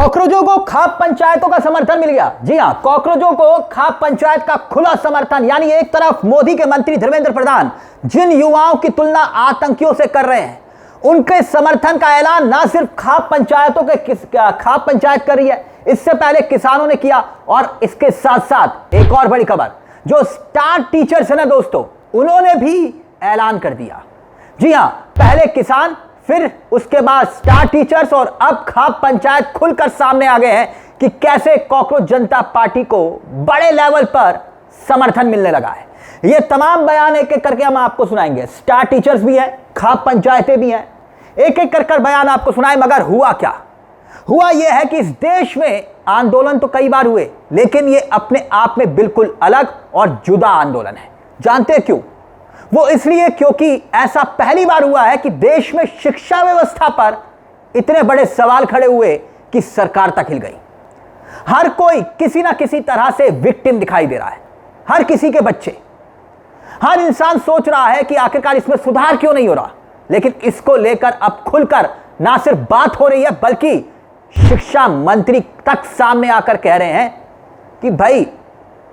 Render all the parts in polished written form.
कॉकरोचों को खाप पंचायतों का समर्थन मिल गया। जी हां, कॉकरोचों को खाप पंचायत का खुला समर्थन। यानी एक तरफ मोदी के मंत्री धर्मेंद्र प्रधान जिन युवाओं की तुलना आतंकियों से कर रहे हैं, उनके समर्थन का ऐलान ना सिर्फ खाप पंचायतों के खाप पंचायत कर रही है, इससे पहले किसानों ने किया। और इसके साथ साथ एक और बड़ी खबर, जो स्टार टीचर्स है ना दोस्तों, उन्होंने भी ऐलान कर दिया। जी हां, पहले किसान, फिर उसके बाद स्टार टीचर्स और अब खाप पंचायत खुलकर सामने आ गए हैं कि कैसे कॉकरोच जनता पार्टी को बड़े लेवल पर समर्थन मिलने लगा है। ये तमाम बयान एक एक करके हम आपको सुनाएंगे। स्टार टीचर्स भी है, खाप पंचायतें भी हैं, एक एक कर बयान आपको सुनाए। मगर हुआ क्या? हुआ यह है कि इस देश में आंदोलन तो कई बार हुए, लेकिन ये अपने आप में बिल्कुल अलग और जुदा आंदोलन है। जानते हैं क्यों? वो इसलिए क्योंकि ऐसा पहली बार हुआ है कि देश में शिक्षा व्यवस्था पर इतने बड़े सवाल खड़े हुए कि सरकार तक हिल गई। हर कोई किसी ना किसी तरह से विक्टिम दिखाई दे रहा है, हर किसी के बच्चे, हर इंसान सोच रहा है कि आखिरकार इसमें सुधार क्यों नहीं हो रहा। लेकिन इसको लेकर अब खुलकर ना सिर्फ बात हो रही है, बल्कि शिक्षा मंत्री तक सामने आकर कह रहे हैं कि भाई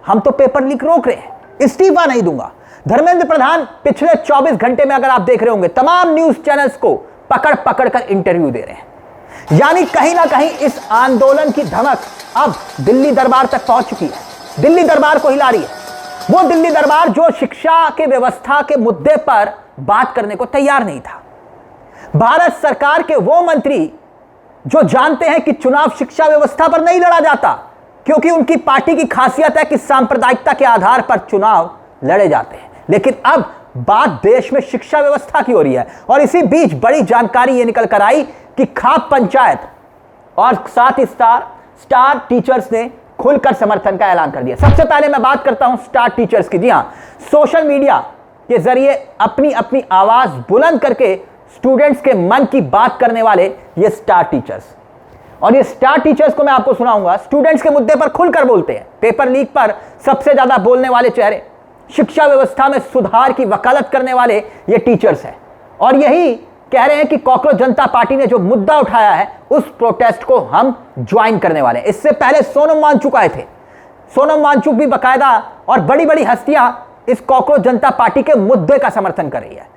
हम तो पेपर लीक रोक रहे हैं, इस्तीफा नहीं दूंगा। धर्मेंद्र प्रधान पिछले 24 घंटे में अगर आप देख रहे होंगे, तमाम न्यूज चैनल्स को पकड़ पकड़ कर इंटरव्यू दे रहे हैं। यानी कहीं ना कहीं इस आंदोलन की धमक अब दिल्ली दरबार तक पहुंच चुकी है, दिल्ली दरबार को हिला रही है। वो दिल्ली दरबार जो शिक्षा के व्यवस्था के मुद्दे पर बात करने को तैयार नहीं था। भारत सरकार के वो मंत्री जो जानते हैं कि चुनाव शिक्षा व्यवस्था पर नहीं लड़ा जाता, क्योंकि उनकी पार्टी की खासियत है कि सांप्रदायिकता के आधार पर चुनाव लड़े जाते हैं। लेकिन अब बात देश में शिक्षा व्यवस्था की हो रही है। और इसी बीच बड़ी जानकारी यह निकल कर आई कि खाप पंचायत और साथ ही स्टार टीचर्स ने खुलकर समर्थन का ऐलान कर दिया। सबसे पहले मैं बात करता हूं स्टार टीचर्स की। जी हां, सोशल मीडिया के जरिए अपनी अपनी आवाज बुलंद करके स्टूडेंट्स के मन की बात करने वाले ये स्टार टीचर्स। और ये स्टार टीचर्स को मैं आपको सुनाऊंगा, स्टूडेंट्स के मुद्दे पर खुलकर बोलते हैं। पेपर लीक पर सबसे ज्यादा बोलने वाले चेहरे, शिक्षा व्यवस्था में सुधार की वकालत करने वाले ये टीचर्स हैं। और यही कह रहे हैं कि कॉकरोच जनता पार्टी ने जो मुद्दा उठाया है, उस प्रोटेस्ट को हम ज्वाइन करने वाले हैं। इससे पहले सोनम वांगचुक आए थे, सोनम वांगचुक भी बकायदा, और बड़ी बड़ी हस्तियां इस कॉकरोच जनता पार्टी के मुद्दे का समर्थन कर रही है।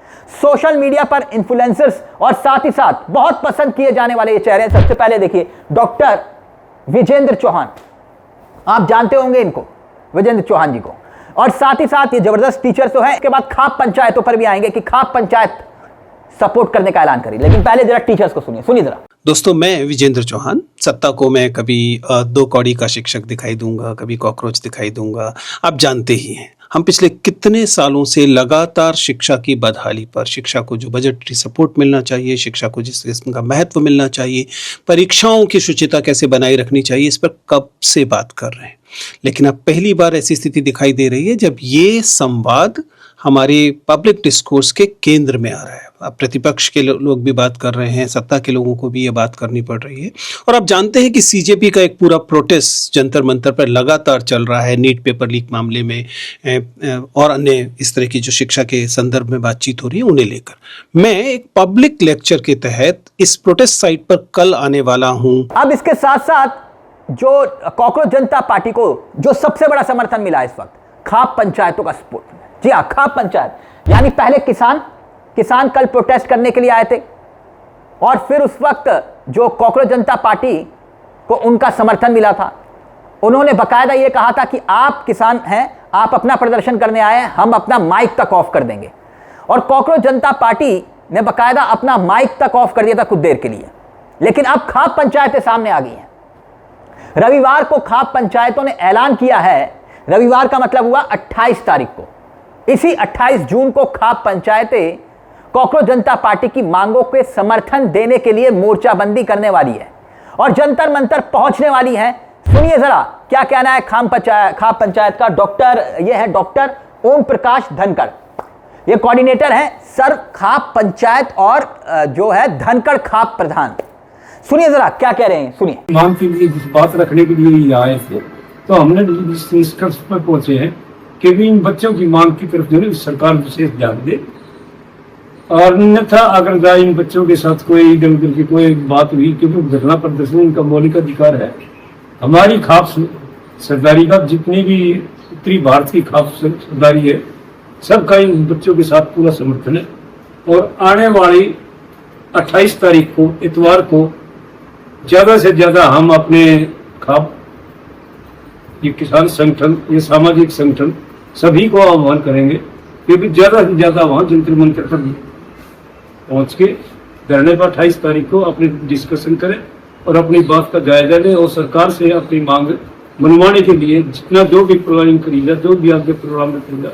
सोशल मीडिया पर इन्फ्लुएंसर्स और साथ ही साथ बहुत पसंद किए जाने वाले ये चेहरे। सबसे पहले देखिए डॉक्टर विजेंद्र चौहान, आप जानते होंगे इनको, विजेंद्र चौहान जी को। और साथ ही साथ ये जबरदस्त टीचर्स तो है। इसके बाद खाप पंचायतों पर भी आएंगे कि खाप पंचायत सपोर्ट करने का ऐलान करी। लेकिन पहले जरा टीचर्स को सुनिए जरा। दोस्तों, मैं विजेंद्र चौहान। सत्ता को मैं कभी 2 कौड़ी का शिक्षक दिखाई दूंगा, कभी कॉकरोच दिखाई दूंगा। आप जानते ही हैं, हम पिछले कितने सालों से लगातार शिक्षा की बदहाली पर, शिक्षा को जो बजटरी सपोर्ट मिलना चाहिए, शिक्षा को जिस किस्म का महत्व मिलना चाहिए, परीक्षाओं की शुचिता कैसे बनाए रखनी चाहिए, इस पर कब से बात कर रहे हैं। लेकिन अब पहली बार ऐसी स्थिति दिखाई दे रही है जब ये संवाद हमारे पब्लिक डिस्कोर्स के केंद्र में आ रहा है। अब प्रतिपक्ष के लोग भी बात कर रहे हैं, सत्ता के लोगों को भी ये बात करनी पड़ रही है। और आप जानते हैं कि सीजेपी का एक पूरा प्रोटेस्ट जंतर मंतर पर लगातार चल रहा है, नीट पेपर लीक मामले में और अन्य इस तरह की जो शिक्षा के संदर्भ में बातचीत हो रही है, उन्हें लेकर मैं एक पब्लिक लेक्चर के तहत इस प्रोटेस्ट साइट पर कल आने वाला हूँ। अब इसके साथ साथ जो कॉकरोच जनता पार्टी को जो सबसे बड़ा समर्थन मिला इस वक्त, खाप पंचायतों का सपोर्ट। जी हाँ, खाप पंचायत, यानी पहले किसान कल प्रोटेस्ट करने के लिए आए थे, और फिर उस वक्त जो कॉकरोच जनता पार्टी को उनका समर्थन मिला था, उन्होंने बकायदा ये कहा था कि आप किसान हैं, आप अपना प्रदर्शन करने आए हैं, हम अपना माइक तक ऑफ कर देंगे। और कॉकरोच जनता पार्टी ने बकायदा अपना माइक तक ऑफ कर दिया था कुछ देर के लिए। लेकिन अब खाप पंचायतें सामने आ गई हैं। रविवार को खाप पंचायतों ने ऐलान किया है, रविवार का मतलब हुआ 28 तारीख को। इसी 28 जून को खाप पंचायतें कॉकरोच जनता पार्टी की मांगों के समर्थन देने के लिए मोर्चाबंदी करने वाली है और जंतर मंतर पहुंचने वाली है। सुनिए जरा क्या कहना है खाप पंचायत का। यह है डॉक्टर ओम प्रकाश धनखड़, ये कोऑर्डिनेटर हैं सर खाप पंचायत और जो है धनखड़ खाप प्रधान। सुनिए जरा क्या कह रहे हैं, सुनिए। मांग के लिए बात रखने के लिए आए थे, तो हमने निष्कर्ष पर पहुंचे हैं कि इन बच्चों की मांग की तरफ जो है सरकार विशेष ध्यान दे। और अन्यथा अगर इन बच्चों के साथ कोई इधर उधर की कोई बात हुई, क्योंकि धरना प्रदर्शन उनका मौलिक अधिकार है। हमारी खाप सरदारी का जितनी भी उत्तरी भारत की खाप सरदारी है, सबका इन बच्चों के साथ पूरा समर्थन है। और आने वाली 28 तारीख को इतवार को ज्यादा से ज्यादा हम अपने खाप ये किसान संगठन, ये सामाजिक संगठन सभी को आह्वान करेंगे, क्योंकि ज्यादा से ज्यादा वहां जंतर मंतर पर पहुंच के धरने पर 28 तारीख को अपनी डिस्कशन करें और अपनी बात का जायजा लें और सरकार से अपनी मांग मनवाने के लिए जितना जो भी प्लानिंग करी जाए, जो भी आगे प्रोग्राम रखेगा,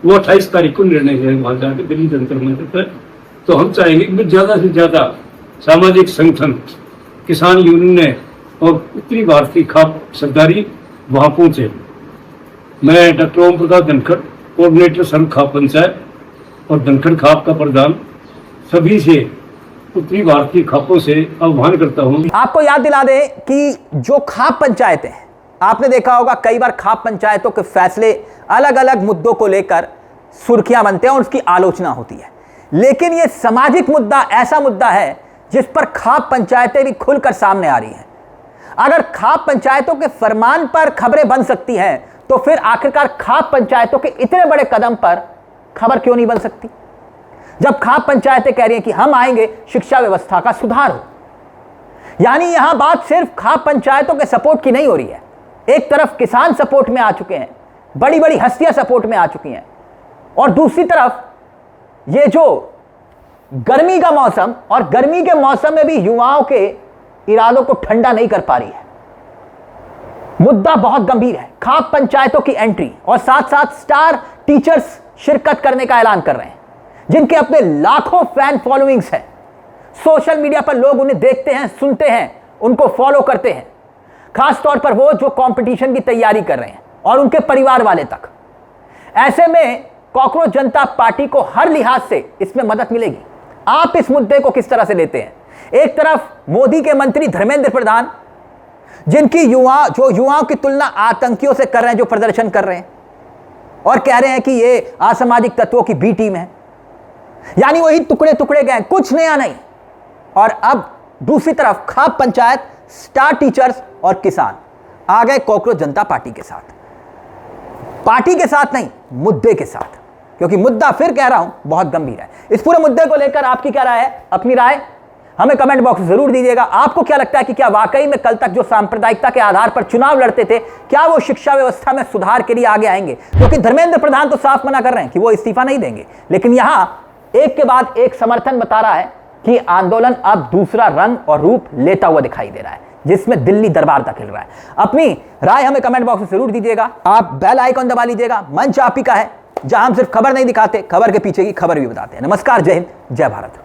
वो 28 तारीख को निर्णय है वहां जाके दिल्ली जंतर मंतर पर। तो हम चाहेंगे कि ज्यादा से ज्यादा सामाजिक संगठन, किसान यूनियन और उत्तरी भारत की खाप सरदारी वहां पहुंचे। मैं डॉक्टर ओम प्रकाश धनखड़, कोऑर्डिनेटर संघ खाप पंचायत और धनखड़ खाप का प्रधान, सभी से उत्तरी भारत की खापों से आह्वान करता हूं। आपको याद दिला दें कि जो खाप पंचायतें हैं, आपने देखा होगा कई बार खाप पंचायतों के फैसले अलग अलग मुद्दों को लेकर सुर्खियां बनते हैं और उसकी आलोचना होती है, लेकिन यह सामाजिक मुद्दा ऐसा मुद्दा है जिस पर खाप पंचायतें भी खुलकर सामने आ रही हैं। अगर खाप पंचायतों के फरमान पर खबरें बन सकती हैं, तो फिर आखिरकार खाप पंचायतों के इतने बड़े कदम पर खबर क्यों नहीं बन सकती? जब खाप पंचायतें कह रही हैं कि हम आएंगे, शिक्षा व्यवस्था का सुधार हो, यानी यहां बात सिर्फ खाप पंचायतों के सपोर्ट की नहीं हो रही है। एक तरफ किसान सपोर्ट में आ चुके हैं, बड़ी बड़ी हस्तियां सपोर्ट में आ चुकी हैं, और दूसरी तरफ ये जो गर्मी का मौसम, और गर्मी के मौसम में भी युवाओं के इरादों को ठंडा नहीं कर पा रही है। मुद्दा बहुत गंभीर है। खाप पंचायतों की एंट्री और साथ साथ स्टार टीचर्स शिरकत करने का ऐलान कर रहे हैं, जिनके अपने लाखों फैन फॉलोइंग्स हैं। सोशल मीडिया पर लोग उन्हें देखते हैं, सुनते हैं, उनको फॉलो करते हैं, खास तौर पर वो जो कंपटीशन की तैयारी कर रहे हैं और उनके परिवार वाले तक। ऐसे में कॉकरोच जनता पार्टी को हर लिहाज से इसमें मदद मिलेगी। आप इस मुद्दे को किस तरह से लेते हैं? एक तरफ मोदी के मंत्री धर्मेंद्र प्रधान, जिनकी युवाओं की तुलना आतंकियों से कर रहे हैं, जो प्रदर्शन कर रहे हैं और कह रहे हैं कि ये असामाजिक तत्वों की बी टीम है, यानी वही टुकड़े टुकड़े गए, कुछ नया नहीं। और अब दूसरी तरफ खाप पंचायत, स्टार टीचर्स और किसान आ गए कॉकरोच जनता पार्टी के साथ। पार्टी के साथ नहीं, मुद्दे के साथ, क्योंकि मुद्दा, फिर कह रहा हूं, बहुत गंभीर है। इस पूरे मुद्दे को लेकर आपकी क्या राय है? अपनी राय हमें कमेंट बॉक्स में जरूर दीजिएगा। आपको क्या लगता है कि क्या वाकई में कल तक जो सांप्रदायिकता के आधार पर चुनाव लड़ते थे, क्या वो शिक्षा व्यवस्था में सुधार के लिए आगे आएंगे? क्योंकि धर्मेंद्र प्रधान तो साफ मना कर रहे हैं कि वो इस्तीफा नहीं देंगे, लेकिन यहां एक के बाद एक समर्थन बता रहा है कि आंदोलन अब दूसरा रंग और रूप लेता हुआ दिखाई दे रहा है, जिसमें दिल्ली दरबार तक हिल रहा है। अपनी राय हमें कमेंट बॉक्स में जरूर दीजिएगा। आप बेल आइकॉन दबा लीजिएगा। मंच आप ही का है, जहां हम सिर्फ खबर नहीं दिखाते, खबर के पीछे की खबर भी बताते हैं। नमस्कार, जय हिंद, जय भारत।